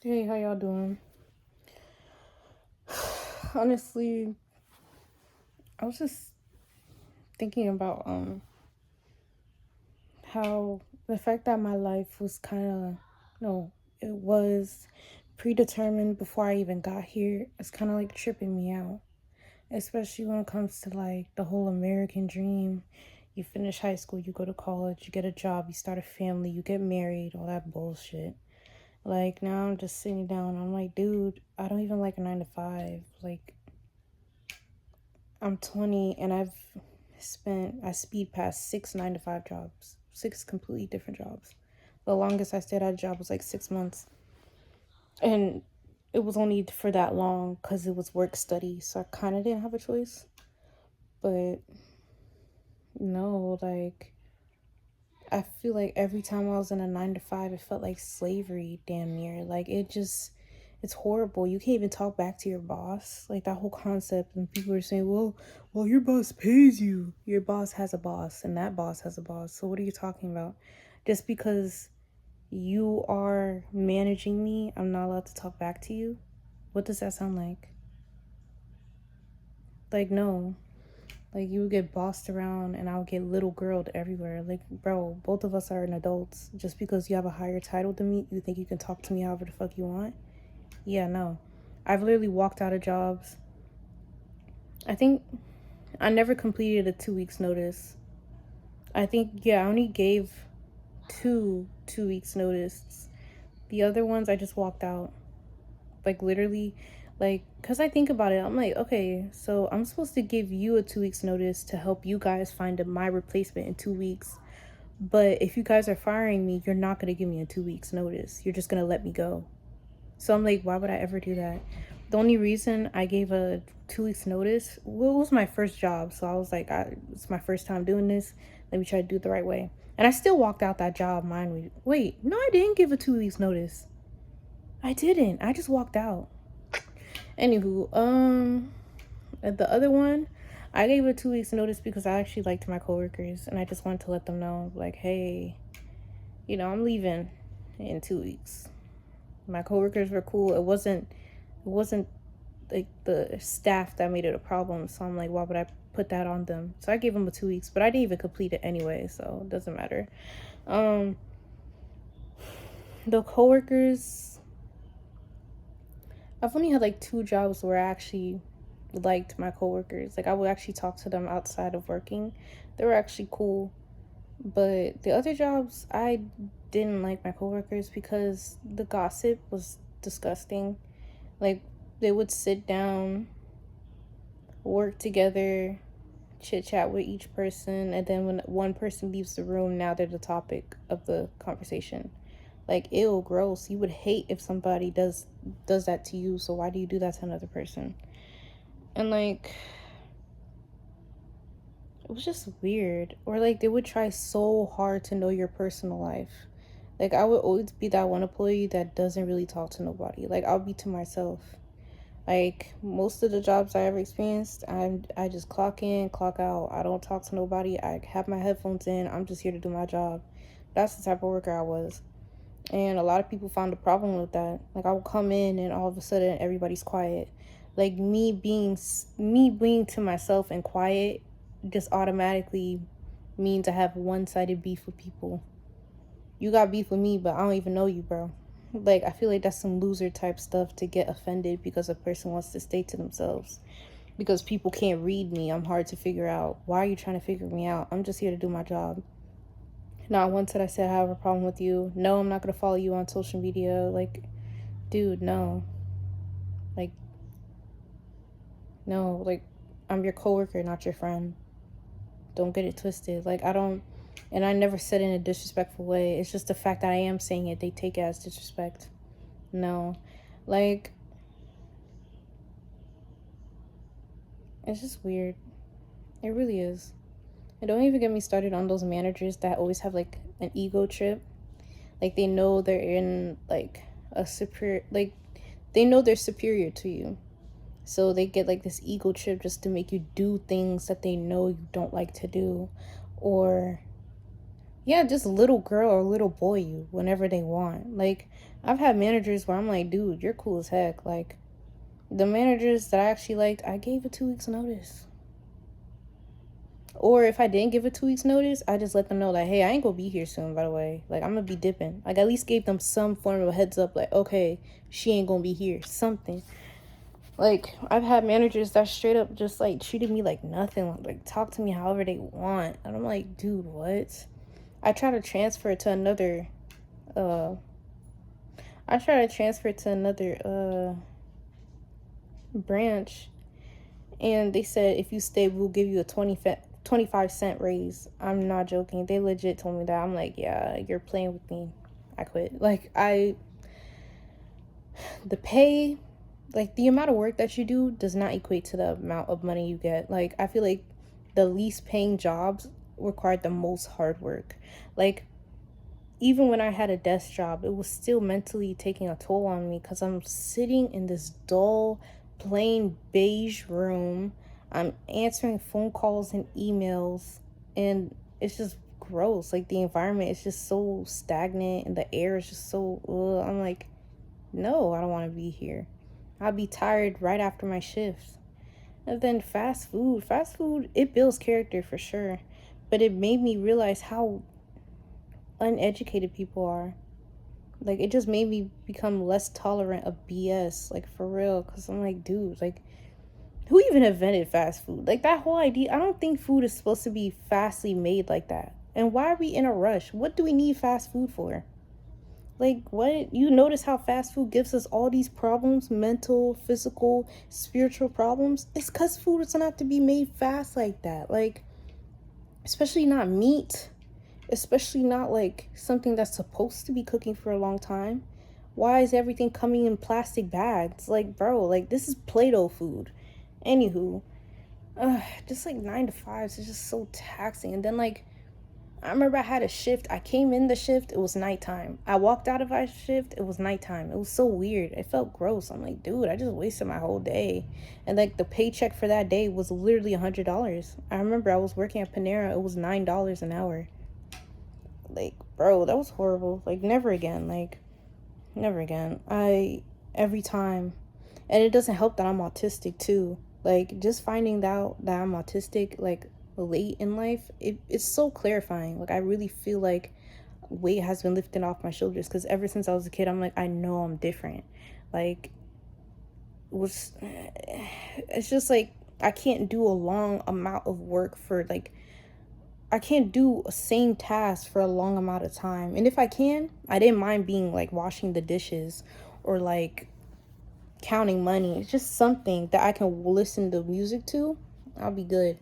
Hey, how y'all doing? Honestly, I was just thinking about how the fact that my life was kind of no, it was predetermined before I even got here. It's kind of like tripping me out, especially when it comes to like the whole American dream. You finish high school, you go to college, you get a job, you start a family, you get married, all that bullshit. Like now I'm just sitting down, I'm like, dude, I don't even like a 9 to 5. Like I'm 20 and I speed past 6 9 to 5 jobs, 6 completely different jobs. The longest I stayed at a job was like 6 months. And it was only for that long because it was work study. So I kind of didn't have a choice. But no, like, I feel like every time I was in a 9 to 5, it felt like slavery damn near. Like, it's horrible. You can't even talk back to your boss. Like that whole concept, and people are saying, well, your boss pays you. Your boss has a boss, and that boss has a boss. So what are you talking about? Just because you are managing me, I'm not allowed to talk back to you? What does that sound like? Like, no. Like, you would get bossed around and I'll get little girled everywhere. Like, bro, both of us are adults. Just because you have a higher title than me, you think you can talk to me however the fuck you want? Yeah, no. I've literally walked out of jobs. I think I never completed a 2 weeks notice. I think, yeah, I only gave 2 weeks notice. The other ones, I just walked out. Like, literally, like, because I think about it, I'm like, okay, so I'm supposed to give you a 2 weeks notice to help you guys find my replacement in 2 weeks. But if you guys are firing me, you're not going to give me a 2 weeks notice. You're just going to let me go. So I'm like, why would I ever do that? The only reason I gave a 2 weeks notice, well, it was my first job. So I was like, it's my first time doing this. Let me try to do it the right way. And I still walked out that job. Wait, no, I didn't give a 2 weeks notice. I didn't. I just walked out. Anywho, the other one, I gave a 2 weeks notice because I actually liked my coworkers and I just wanted to let them know, like, hey, I'm leaving in 2 weeks. My coworkers were cool. It wasn't like the staff that made it a problem. So I'm like, why would I put that on them? So I gave them a 2 weeks, but I didn't even complete it anyway, so it doesn't matter. Um, the coworkers, I've only had like 2 jobs where I actually liked my coworkers. Like I would actually talk to them outside of working. They were actually cool. But the other jobs, I didn't like my coworkers because the gossip was disgusting. Like they would sit down, work together, chit chat with each person, and then when one person leaves the room, now they're the topic of the conversation. Like, ew, gross. You would hate if somebody does that to you, so why do you do that to another person? And like, it was just weird. Or like they would try so hard to know your personal life. Like I would always be that one employee that doesn't really talk to nobody. Like I'll be to myself. Like most of the jobs I ever experienced, I just clock in, clock out. I don't talk to nobody. I have my headphones in. I'm just here to do my job. That's the type of worker I was. And a lot of people found a problem with that. Like I would come in and all of a sudden everybody's quiet. Like me being to myself and quiet just automatically means I have one-sided beef with people. You got beef with me, but I don't even know you, bro. Like I feel like that's some loser type stuff to get offended because a person wants to stay to themselves. Because people can't read me, I'm hard to figure out. Why are you trying to figure me out? I'm just here to do my job. Not once did I say I have a problem with you. No, I'm not gonna follow you on social media. Like, dude, no. Like, no. Like, I'm your coworker, not your friend. Don't get it twisted. Like, I don't, and I never said it in a disrespectful way. It's just the fact that I am saying it, they take it as disrespect. No. Like, it's just weird. It really is. And don't even get me started on those managers that always have like an ego trip. Like they know they're in like a superior, like they know they're superior to you. So they get like this ego trip just to make you do things that they know you don't like to do. Or Yeah, just little girl or little boy you whenever they want. Like, I've had managers where I'm like, dude, you're cool as heck. Like, the managers that I actually liked, I gave a 2 weeks notice. Or if I didn't give a 2 weeks notice, I just let them know like, hey, I ain't gonna be here soon, by the way. Like, I'm gonna be dipping. Like, at least gave them some form of a heads up, like, okay, she ain't gonna be here. Something. Like, I've had managers that straight up just like treated me like nothing, like talk to me however they want. And I'm like, dude, what? I try to transfer to another uh I try to transfer to another branch, and they said if you stay we'll give you a 25-cent raise. I'm not joking. They legit told me that. I'm like, yeah, you're playing with me. I quit. Like, the pay, like the amount of work that you do does not equate to the amount of money you get. Like, I feel like the least paying jobs required the most hard work. Like, even when I had a desk job, it was still mentally taking a toll on me because I'm sitting in this dull, plain beige room. I'm answering phone calls and emails, and it's just gross. Like, the environment is just so stagnant, and the air is just so. Ugh. I'm like, no, I don't want to be here. I'll be tired right after my shifts. And then fast food, it builds character for sure, but it made me realize how uneducated people are. Like, it just made me become less tolerant of BS, like, for real. Because I'm like, dude, like, who even invented fast food? Like, that whole idea, I don't think food is supposed to be fastly made like that. And why are we in a rush? What do we need fast food for? Like, what? You notice how fast food gives us all these problems, mental, physical, spiritual problems? It's because food is not to be made fast like that. Like, especially not meat, especially not like something that's supposed to be cooking for a long time. Why is everything coming in plastic bags? Like, bro, like, this is Play-Doh food. Anywho, just like 9 to 5s is just so taxing. And then, like, I remember I had a shift. I came in the shift, it was nighttime. I walked out of my shift, it was nighttime. It was so weird. It felt gross. I'm like, dude, I just wasted my whole day. And like, the paycheck for that day was literally $100. I remember I was working at Panera, it was $9 an hour. Like, bro, that was horrible. Like, never again. Like, never again. Every time. And it doesn't help that I'm autistic too. Like, just finding out that I'm autistic, like, late in life, it's so clarifying. Like, I really feel like weight has been lifted off my shoulders because ever since I was a kid, I'm like, I know I'm different. Like, was it's just like I can't do a long amount of work for like I can't do a same task for a long amount of time. And if I can, I didn't mind being like washing the dishes or like counting money. It's just something that I can listen to music to. I'll be good.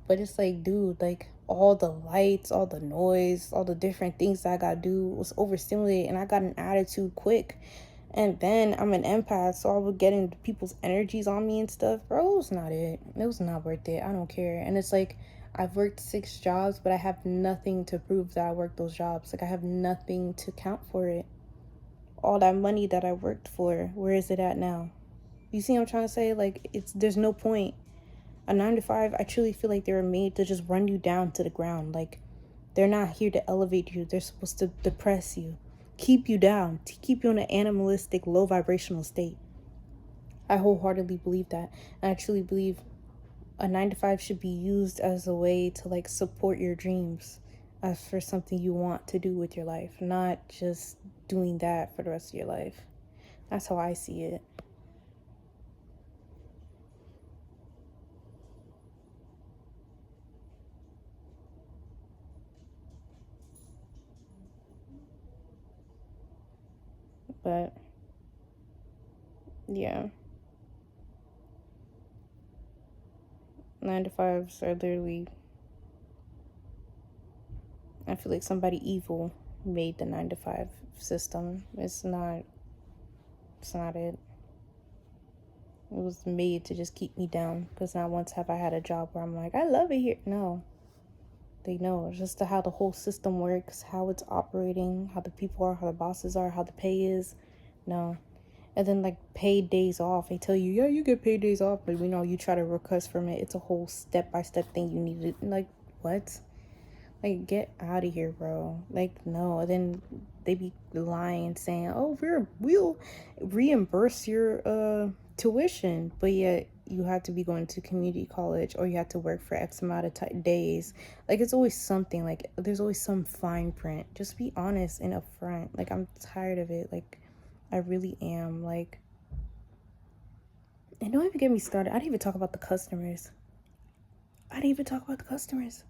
But it's like, dude, like all the lights, all the noise, all the different things that I gotta do was overstimulated, and I got an attitude quick. And then I'm an empath, so I would get into people's energies on me and stuff. Bro, it was not it. It was not worth it. I don't care. And it's like, I've worked 6 jobs, but I have nothing to prove that I worked those jobs. Like, I have nothing to count for it. All that money that I worked for, where is it at now? You see what I'm trying to say? Like, there's no point. A 9 to 5, I truly feel like they were made to just run you down to the ground. Like, they're not here to elevate you. They're supposed to depress you, keep you down, to keep you in an animalistic, low vibrational state. I wholeheartedly believe that. And I truly believe a 9 to 5 should be used as a way to like support your dreams, as for something you want to do with your life, not just doing that for the rest of your life. That's how I see it. But yeah, 9 to 5s are literally, I feel like somebody evil made the 9 to 5 system. It's not it. It was made to just keep me down, because not once have I had a job where I'm like, I love it here. No, they know just how the whole system works, how it's operating, how the people are, how the bosses are, how the pay is. No. And then like paid days off, they tell you, yeah, you get paid days off, but we know you try to request from it. It's a whole step by step thing you need to, like, what? Like, get out of here, bro. Like, no. Then they be lying, saying, "Oh, we'll reimburse your tuition," but yet you have to be going to community college or you have to work for X amount of days. Like, it's always something. Like, there's always some fine print. Just be honest and upfront. Like, I'm tired of it. Like, I really am. Like, and don't even get me started. I didn't even talk about the customers. I didn't even talk about the customers.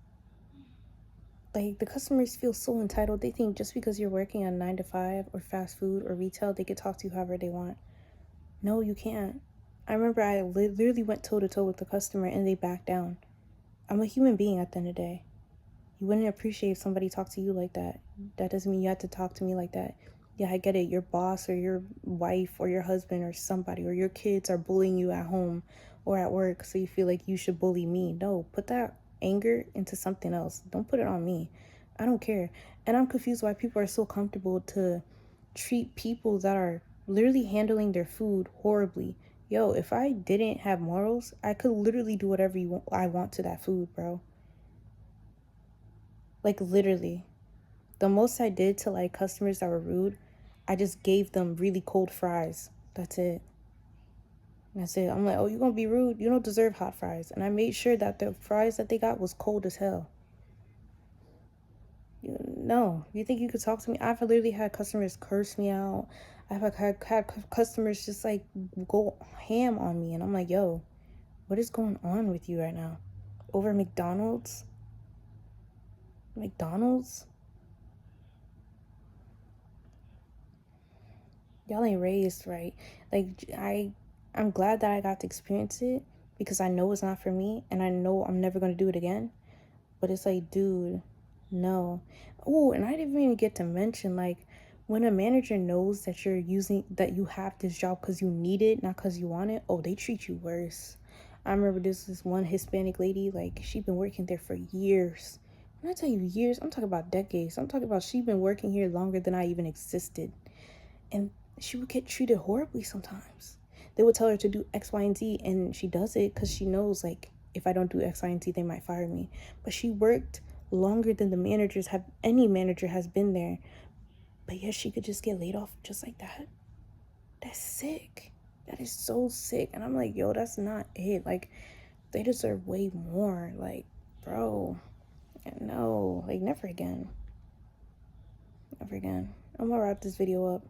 Like, the customers feel so entitled. They think just because you're working on 9 to 5 or fast food or retail, they could talk to you however they want. No, you can't. I remember I literally went toe to toe with the customer and they backed down. I'm a human being at the end of the day. You wouldn't appreciate if somebody talked to you like that. That doesn't mean you have to talk to me like that. Yeah, I get it. Your boss or your wife or your husband or somebody or your kids are bullying you at home or at work, so you feel like you should bully me. No, put that anger into something else. Don't put it on me. I don't care. And I'm confused why people are so comfortable to treat people that are literally handling their food horribly. Yo, if I didn't have morals, I could literally do whatever I want to that food, bro. Like, literally. The most I did to like customers that were rude, I just gave them really cold fries. That's it. That's it. I'm like, oh, you gonna be rude? You don't deserve hot fries. And I made sure that the fries that they got was cold as hell. No, you think you could talk to me? I've literally had customers curse me out. I've had customers just like go ham on me, and I'm like, yo, what is going on with you right now? Over McDonald's? McDonald's? Y'all ain't raised right. Like, I'm glad that I got to experience it because I know it's not for me and I know I'm never gonna do it again. But it's like, dude, no. Oh, and I didn't even get to mention, like, when a manager knows that that you have this job because you need it, not because you want it, oh, they treat you worse. I remember this one Hispanic lady, like, she'd been working there for years. When I tell you years, I'm talking about decades. I'm talking about she'd been working here longer than I even existed. And she would get treated horribly sometimes. They would tell her to do X, Y, and Z, and she does it because she knows, like, if I don't do X, Y, and Z, they might fire me. But she worked longer than any manager has been there. But yet she could just get laid off just like that. That's sick. That is so sick. And I'm like, yo, that's not it. Like, they deserve way more. Like, bro, no, like, never again. Never again. I'm gonna wrap this video up.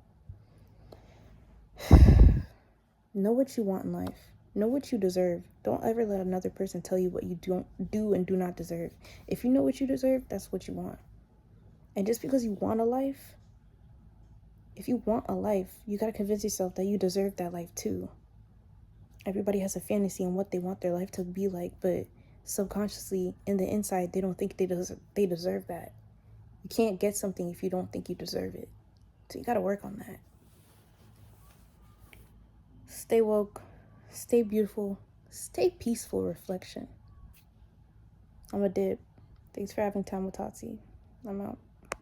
Know what you want in life. Know what you deserve. Don't ever let another person tell you what you don't do and do not deserve. If you know what you deserve, that's what you want. And just because you want a life, if you want a life, you gotta convince yourself that you deserve that life too. Everybody has a fantasy on what they want their life to be like, but subconsciously, in the inside, they don't think they deserve that. You can't get something if you don't think you deserve it. So you gotta work on that. Stay woke, stay beautiful, stay peaceful. Reflection. I'm a dip. Thanks for having time with Tati. I'm out.